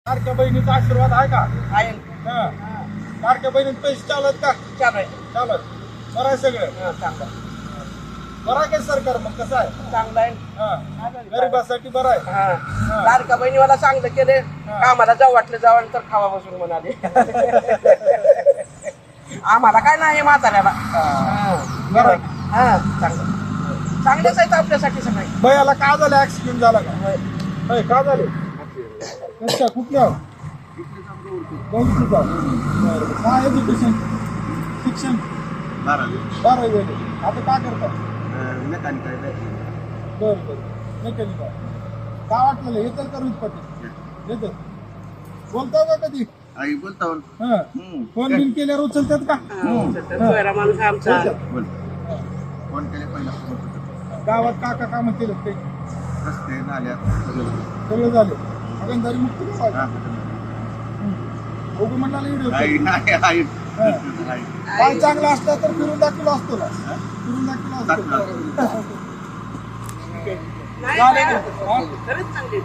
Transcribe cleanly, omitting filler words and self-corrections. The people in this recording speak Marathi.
लाडक्या बहिणीचा आशीर्वाद आहे का? आहे. हा. लाडक्या बहिणीत पैसे चालत का? चालू आहे. चालत. बरं आहे सगळं. चांगलं बरं आहे काय सरकार मग कसं आहे? चांगलं आहे. हा. गरिबासाठी बरं आहे. हा. लाडका बहिणीवाला चांगलं केले. आम्हाला जाऊ वाटलं जावं तर खावा बसून म्हणाले. आम्हाला काय नाही म्हाताऱ्याला. बरं आहे. हा चांगलं चांगलेच आहेत आपल्यासाठी सगळे. बयाला का झालं? ऍक्सिडेंट झाला का? होय, का झाले? कशा कुठल्या? गौरीचा. बरं. काय एज्युकेशन? शिक्षण 12वी झाले. आता काय करता? मेकॅनिकल बरं बरं. मेकॅनिकल. काय वाटलं येतं का रोहित पाटील? येतं. बोलता का कधी? आई बोलता हा. फोन बिन केल्यावर उचलतात का? सोयरा माणूस आमचा. बोल फोन केले पहिला गावात काका काम केलं ते रस्ते नाल्या सगळं झाले. अगंधारी मुक्त बघू म्हणाला व्हिडिओ. आई काय चांगला असता तर फिरून दाखवला असतो ना. फिरून दाखवला असतो. नाही, झाले नाही. का? हा? खरंच चांगली.